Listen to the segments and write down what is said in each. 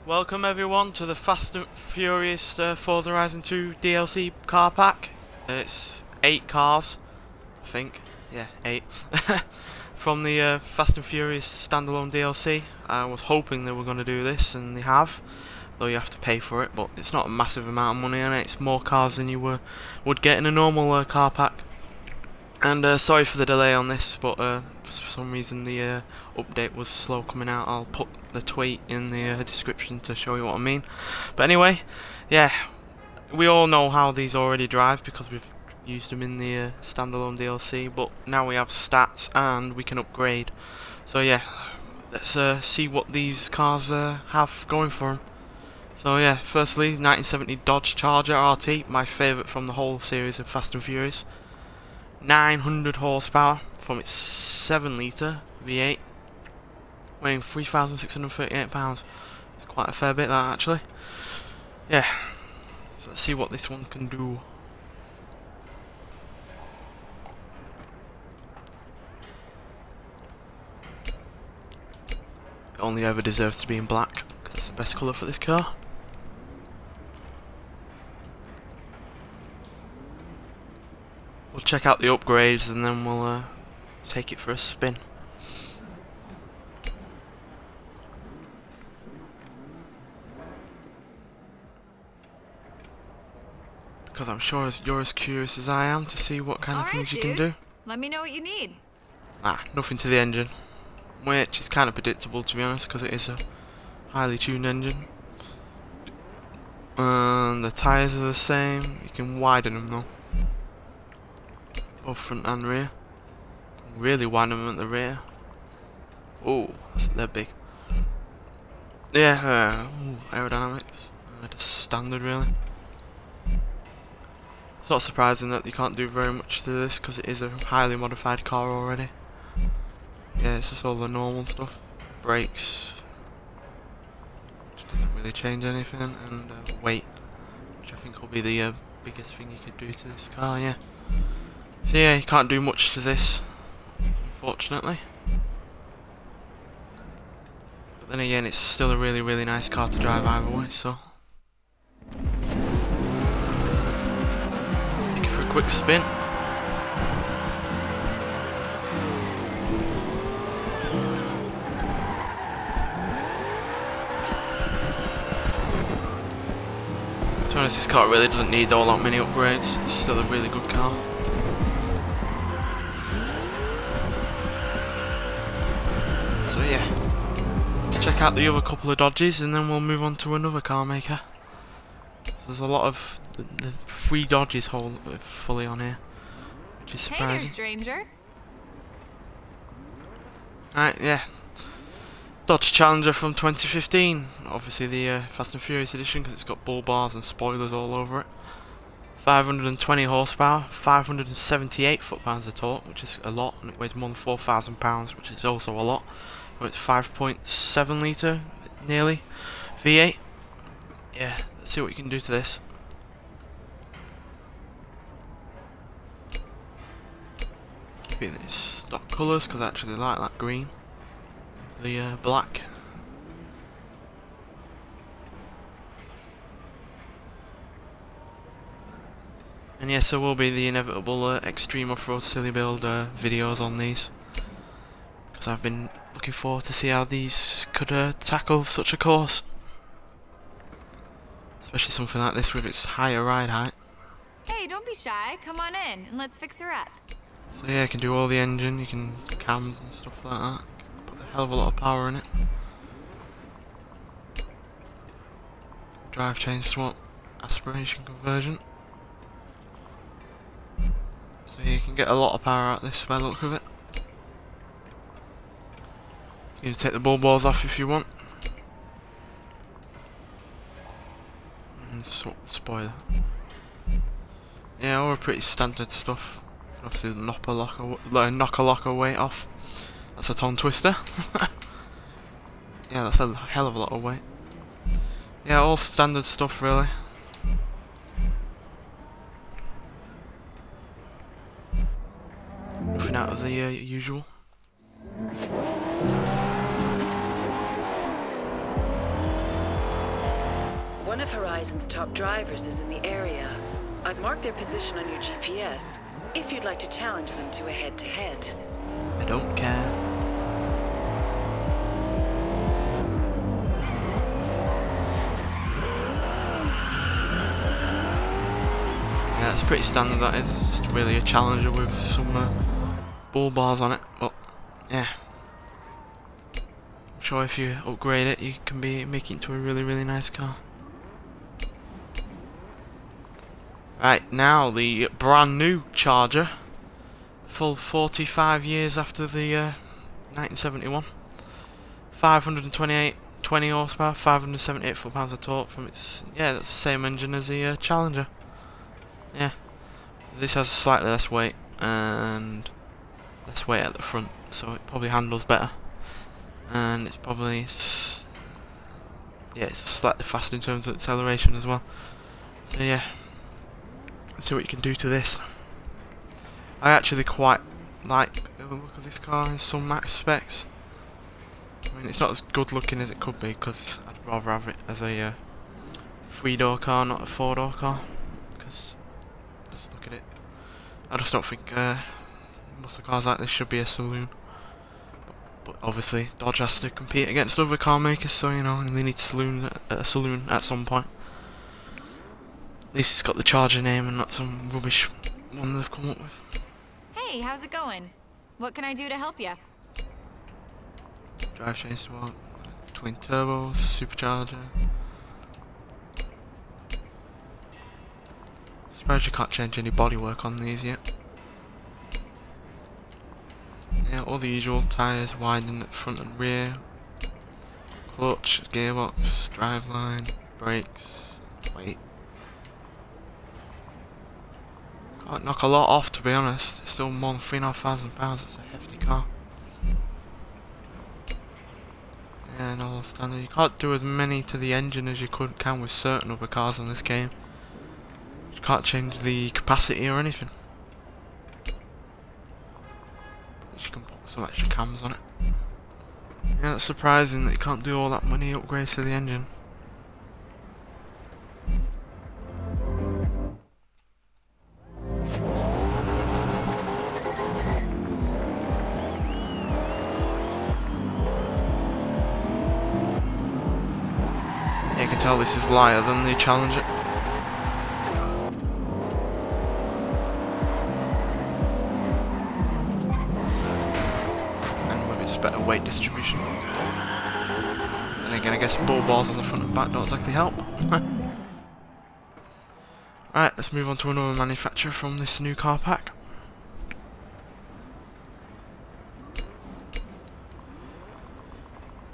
Welcome everyone to the Fast and Furious Forza Horizon 2 DLC car pack. It's 8 cars, I think. Yeah, 8. From the Fast and Furious standalone DLC. I was hoping they were going to do this, and they have. Though you have to pay for it, but it's not a massive amount of money on it. It's more cars than you would get in a normal car pack. And sorry for the delay on this, but for some reason the update was slow coming out. I'll put the tweet in the description to show you what I mean. But anyway, yeah, we all know how these already drive because we've used them in the standalone DLC, but now we have stats and we can upgrade. So yeah, let's see what these cars have going for them. So yeah, firstly, 1970 Dodge Charger RT, my favourite from the whole series of Fast and Furious. 900 horsepower from its 7 litre V8, weighing 3,638 pounds. It's quite a fair bit, that actually. Yeah, so let's see what this one can do. It only ever deserves to be in black because it's the best colour for this car. We'll check out the upgrades and then we'll take it for a spin. Because I'm sure you're as curious as I am to see what kind of things you can do. Let me know what you need. Nothing to the engine, which is kind of predictable to be honest, because it is a highly tuned engine. And the tyres are the same. You can widen them though, both front and rear. Really widen them at the rear. Oh, they're big. Yeah, aerodynamics, just standard really. It's not surprising that you can't do very much to this because it is a highly modified car already. Yeah, it's just all the normal stuff. Brakes, which doesn't really change anything, and weight, which I think will be the biggest thing you could do to this car, yeah. So yeah, you can't do much to this, unfortunately. But then again, it's still a really, really nice car to drive either way, so. Take it for a quick spin. To be honest, this car really doesn't need all that many upgrades. It's still a really good car. So yeah, let's check out the other couple of Dodges and then we'll move on to another car maker. So there's a lot of the 3 Dodges fully on here, which is surprising. Hey there, stranger. Right, yeah. Dodge Challenger from 2015. Obviously the Fast and Furious edition because it's got bull bars and spoilers all over it. 520 horsepower, 578 foot-pounds of torque, which is a lot, and it weighs more than 4,000 pounds, which is also a lot. And it's 5.7 litre, nearly, V8. Yeah, let's see what you can do to this. Keeping its stock colours, because I actually like that green. The black. And yes, there will be the inevitable extreme off-road silly build videos on these, because I've been looking forward to see how these could tackle such a course, especially something like this with its higher ride height. Hey, don't be shy. Come on in and let's fix her up. So yeah, you can do all the engine, you can cams and stuff like that. You can put a hell of a lot of power in it. Drive chain swap, aspiration conversion. So you can get a lot of power out of this by the look of it. You can take the bull bars off if you want. And swap the spoiler. Yeah, all pretty standard stuff. Obviously knock a locker weight off. That's a tongue twister. Yeah, that's a hell of a lot of weight. Yeah, all standard stuff really. Nothing out of the usual. One of Horizon's top drivers is in the area. I've marked their position on your GPS, if you'd like to challenge them to a head-to-head. I don't care. Yeah, it's pretty standard, that is. It's just really a Challenger with some bull bars on it. But yeah, I'm sure if you upgrade it, you can make it into a really, really nice car. Right, now the brand new Charger, full 45 years after the 1971. 528 20 horsepower, 578 foot-pounds of torque from its, yeah, that's the same engine as the Challenger. Yeah, this has slightly less weight and less weight at the front, so it probably handles better, and it's probably yeah, it's slightly faster in terms of acceleration as well. So yeah, let's see what you can do to this. I actually quite like the look of this car in some max specs. I mean, it's not as good looking as it could be, because I'd rather have it as a 3-door car, not a 4-door car. Because just look at it. I just don't think most of the cars like this should be a saloon. But obviously, Dodge has to compete against other car makers, so you know, they need a saloon at some point. At least it's got the Charger name and not some rubbish one they've come up with. Hey, how's it going? What can I do to help you? Drivetrain swap, twin turbos, supercharger. Surprised you can't change any bodywork on these yet. Yeah, all the usual tyres, widening at front and rear, clutch, gearbox, driveline, brakes, weight. Can't knock a lot off, to be honest. It's still more than £3,500. It's a hefty car. Yeah, no standard. You can't do as many to the engine as you can with certain other cars in this game. You can't change the capacity or anything. You can put some extra cams on it. Yeah, it's surprising that you can't do all that many upgrades to the engine. You can tell this is lighter than the Challenger. And with its better weight distribution. And again, I guess bull bars on the front and back don't exactly help. Right, let's move on to another manufacturer from this new car pack.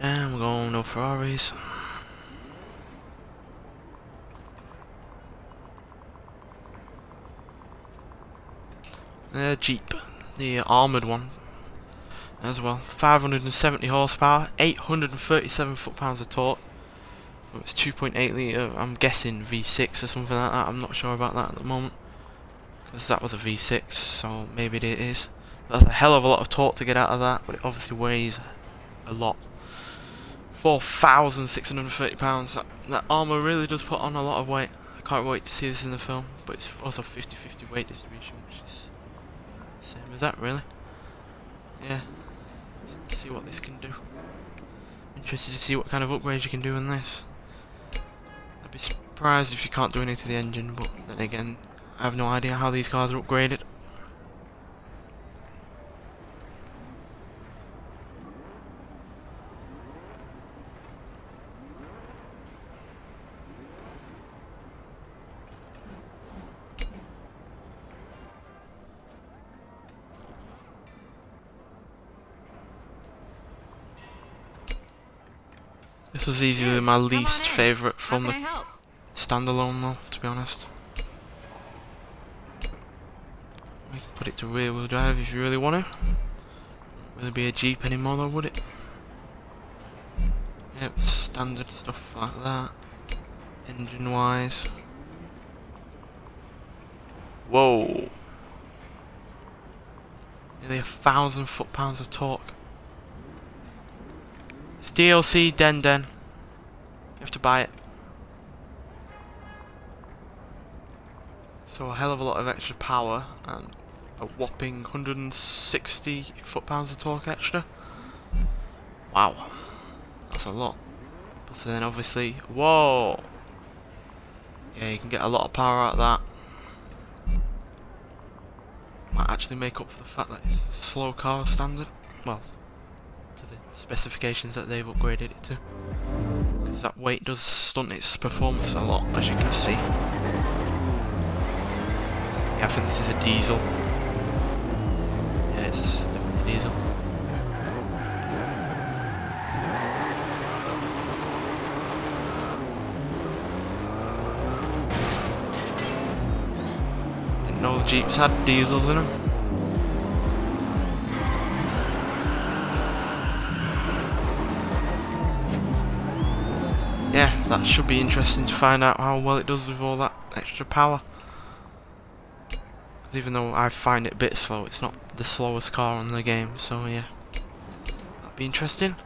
And we're going no Ferraris. Jeep, the armoured one as well. 570 horsepower, 837 foot-pounds of torque. So it's 2.8 litre, I'm guessing V6 or something like that. I'm not sure about that at the moment, because that was a V6, so maybe it is. That's a hell of a lot of torque to get out of that, but it obviously weighs a lot. 4,630 pounds. That armour really does put on a lot of weight. I can't wait to see this in the film, but it's also 50-50 weight distribution, which is same as that, really. Yeah. Let's see what this can do. Interested to see what kind of upgrades you can do in this. I'd be surprised if you can't do anything to the engine, but then again, I have no idea how these cars are upgraded. This was easily my least favourite from the standalone though, to be honest. We can put it to rear wheel drive if you really want to. Wouldn't really be a Jeep anymore though, would it? Yep, standard stuff like that. Engine wise. Whoa! Nearly 1,000 foot-pounds of torque. It's DLC Den. You have to buy it. So a hell of a lot of extra power and a whopping 160 foot-pounds of torque extra. Wow, that's a lot. But then obviously, whoa! Yeah, you can get a lot of power out of that. Might actually make up for the fact that it's a slow car standard. Well, to the specifications that they've upgraded it to. Because that weight does stunt its performance a lot, as you can see. Yeah, I think this is a diesel. Yeah, it's definitely a diesel. Didn't know the Jeeps had diesels in them. Yeah, that should be interesting to find out how well it does with all that extra power. Even though I find it a bit slow, it's not the slowest car in the game, so yeah. That'd be interesting.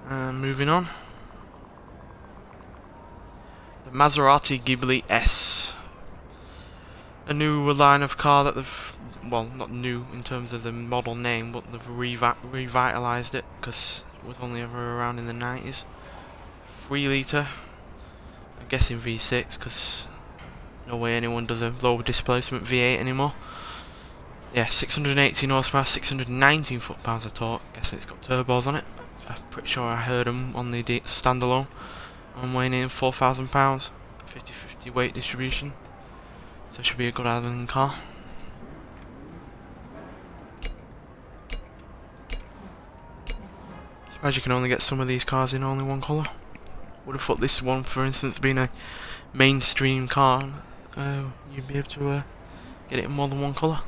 Moving on. The Maserati Ghibli S. A new line of car that they've, well, not new in terms of the model name, but they've revitalised it, because it was only ever around in the 90s. 3 litre. I'm guessing V6, because no way anyone does a low displacement V8 anymore. Yeah, 618 horsepower, 619 foot-pounds of torque. Guessing it's got turbos on it. I'm pretty sure I heard them on the standalone. I'm weighing in 4,000 pounds, 50-50 weight distribution. So it should be a good handling car. Surprised you can only get some of these cars in only one colour. Would have thought this one, for instance, being a mainstream car, you'd be able to get it in more than one colour.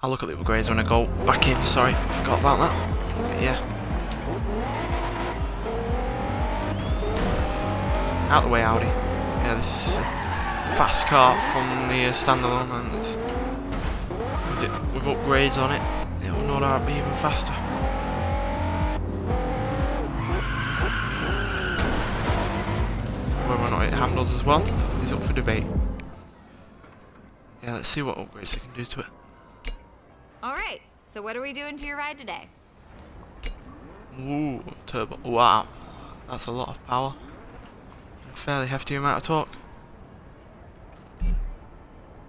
I'll look at the upgrades when I go back in, sorry, forgot about that. But yeah. Out the way, Audi. Yeah, this is a fast car from the standalone, and it's, with upgrades on it, it'll no doubt be even faster. Whether or not it handles as well is up for debate. Yeah, let's see what upgrades they can do to it. Alright, so what are we doing to your ride today? Ooh, turbo. Wow, that's a lot of power. Fairly hefty amount of torque.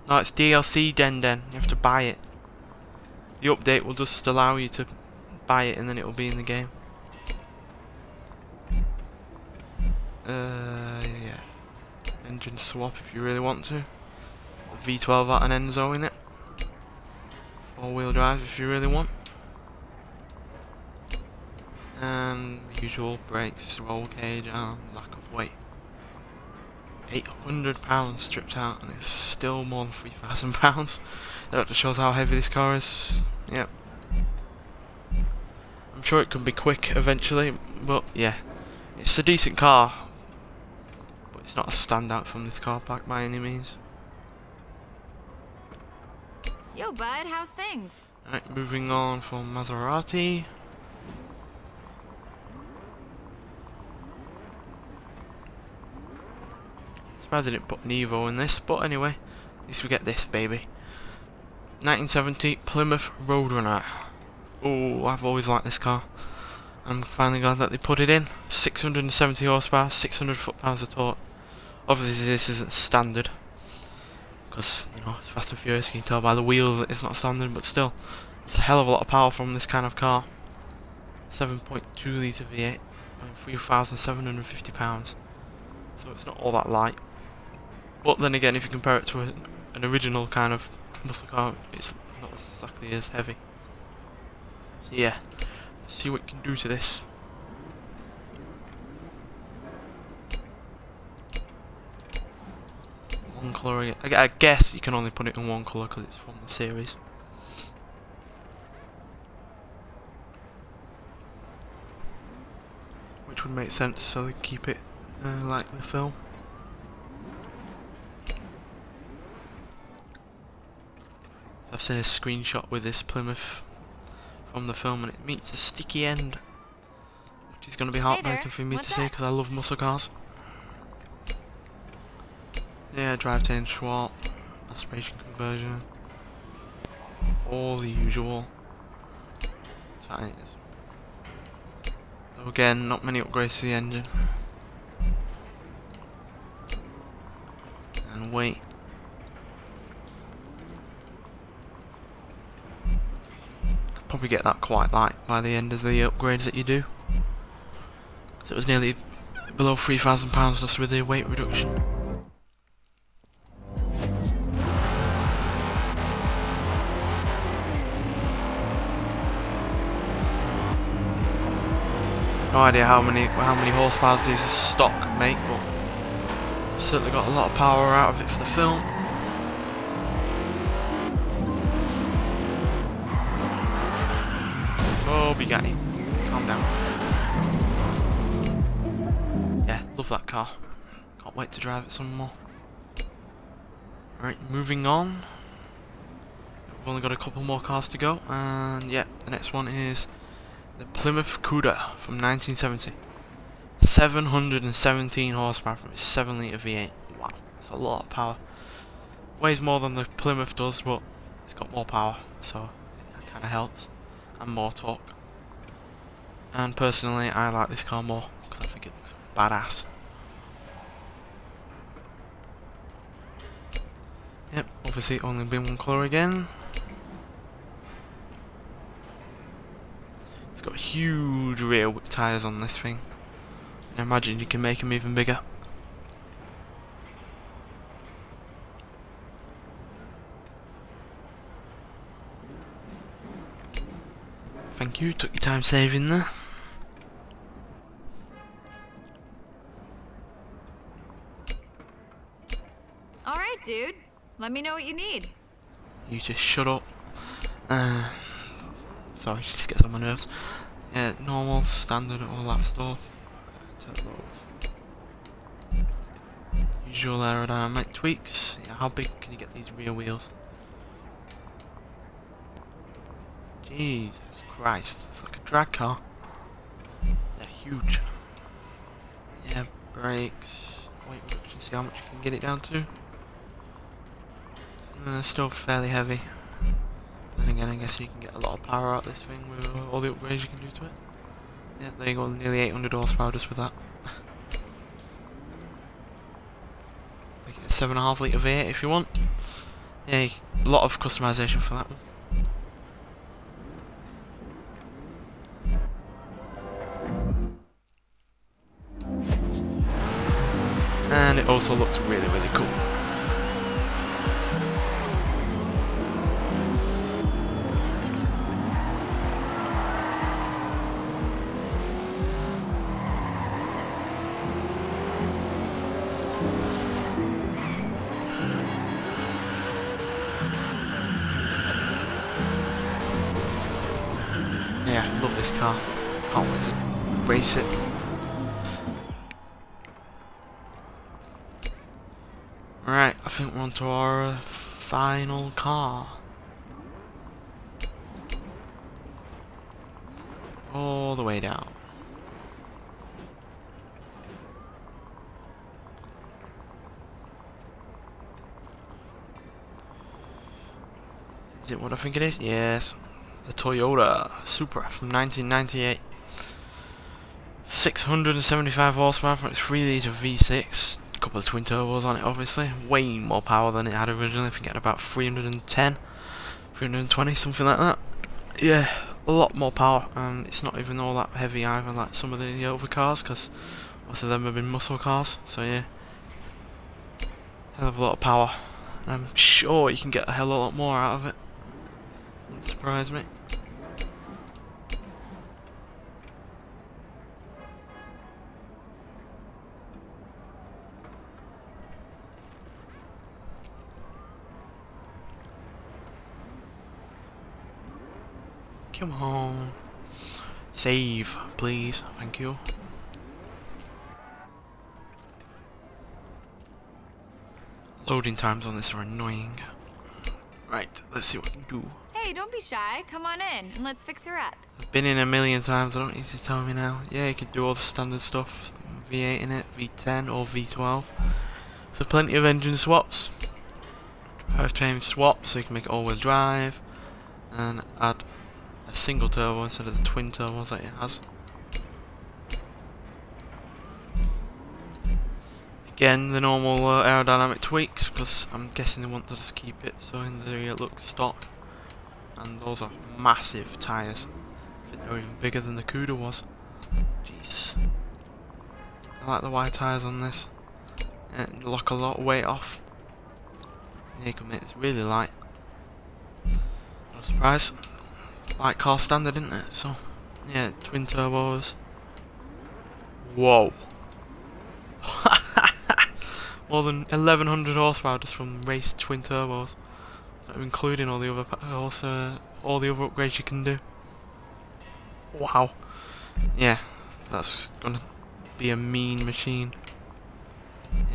No, it's DLC Den. You have to buy it. The update will just allow you to buy it and then it will be in the game. Yeah. Engine swap if you really want to. V12 out an Enzo in it. 4-wheel drive if you really want. And usual brakes, roll cage and lack of weight. £800 stripped out, and it's still more than £3,000. That just shows how heavy this car is. Yep. I'm sure it can be quick eventually, but yeah, it's a decent car, but it's not a standout from this car pack by any means. Yo, bud, how's things? Right, moving on from Maserati. Surprised I didn't put an Evo in this, but anyway, at least we get this baby. 1970 Plymouth Roadrunner. Oh, I've always liked this car. I'm finally glad that they put it in. 670 horsepower, 600 foot-pounds of torque. Obviously this isn't standard, because, you know, it's Fast and Furious, you can tell by the wheels that it's not standard, but still, it's a hell of a lot of power from this kind of car. 7.2 litre V8, and 3,750 pounds. So it's not all that light. But then again, if you compare it to an original kind of muscle car, it's not exactly as heavy. So yeah, let's see what you can do to this. One colour again. I guess you can only put it in one colour because it's from the series. Which would make sense, so they keep it like the film. I've seen a screenshot with this Plymouth from the film, and it meets a sticky end, which is going to be heartbreaking for me to see because I love muscle cars. Yeah, drivetrain swap, aspiration conversion, all the usual. Tires. So again, not many upgrades to the engine. And weight. Could probably get that quite light by the end of the upgrades that you do. So it was nearly below £3,000 just with the weight reduction. No idea how many horsepower these stock make, but certainly got a lot of power out of it for the film. Oh, Bugatti, calm down. Yeah, love that car. Can't wait to drive it some more. Alright, moving on. We've only got a couple more cars to go, and yeah, the next one is the Plymouth Cuda from 1970. 717 horsepower from its 7-litre V8. Wow, that's a lot of power. Weighs more than the Plymouth does, but it's got more power, so that kind of helps. And more torque. And personally, I like this car more, because I think it looks badass. Yep, obviously only been one colour again. It's got huge rear whip tyres on this thing. I imagine you can make them even bigger. Thank you, took your time saving there. Alright, dude. Let me know what you need. You just shut up. Sorry, she just gets on my nerves. Yeah, normal, standard, all that stuff. Usual aerodynamic tweaks. Yeah, how big can you get these rear wheels? Jesus Christ, it's like a drag car. They're huge. Yeah, brakes. Weight reduction, see how much you can get it down to. Still fairly heavy. Then again, I guess you can get a lot of power out of this thing with all the upgrades you can do to it. Yeah, there you go, nearly 800 horsepower just with that. Make it a 7.5 litre V8 if you want. Yeah, a lot of customization for that one. And it also looks really, really cool. Yeah, love this car. Can't wait to race it. Right, I think we're on to our final car. All the way down. Is it what I think it is? Yes. The Toyota Supra from 1998. 675 horsepower from its 3-litre V6. A couple of twin turbos on it, obviously. Way more power than it had originally. I think it had about 310, 320, something like that. Yeah, a lot more power, and it's not even all that heavy either, like some of the other cars, because most of them have been muscle cars. So yeah, hell of a lot of power. And I'm sure you can get a hell of a lot more out of it. Wouldn't surprise me. Come on. Save, please. Thank you. Loading times on this are annoying. Right, let's see what we can do. Hey, don't be shy. Come on in and let's fix her up. I've been in a million times, I don't need to tell me now. Yeah, you can do all the standard stuff. V8 in it, V10 or V12. So plenty of engine swaps. Drivetrain swaps, so you can make it all-wheel drive. And add a single turbo instead of the twin turbos that it has. Again, the normal aerodynamic tweaks, because I'm guessing they want to just keep it so in the it looks stock. And those are massive tyres. I think they're even bigger than the Cuda was. Jesus. I like the wide tyres on this. And lock a lot of weight off. Yeah, you can make this really light. No surprise. Light car standard, isn't it? So, yeah, twin turbos. Whoa. More than 1100 horsepower just from race twin turbos, not including all the other all the other upgrades you can do. Wow. Yeah, that's gonna be a mean machine.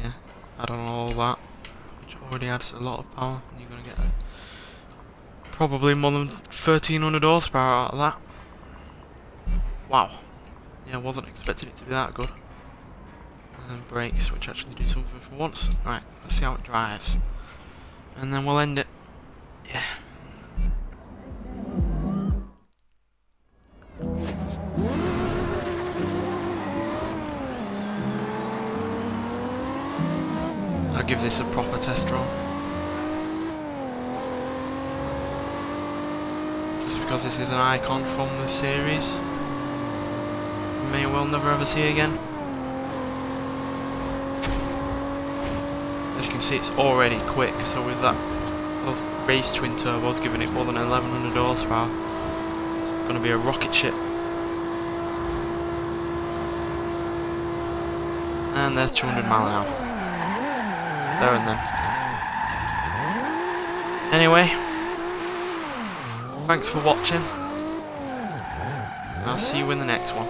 Yeah, add on all that, which already adds a lot of power. And you're gonna get probably more than 1300 horsepower out of that. Wow. Yeah, I wasn't expecting it to be that good. And brakes, which actually do something for once. Right, let's see how it drives. And then we'll end it. Yeah. I'll give this a proper test run. Just because this is an icon from the series. We may well never ever see again. As you can see, it's already quick, so with that, those race twin turbos giving it more than 1100 horsepower, it's going to be a rocket ship. And there's 200 mile an hour. There and then. Anyway, thanks for watching, and I'll see you in the next one.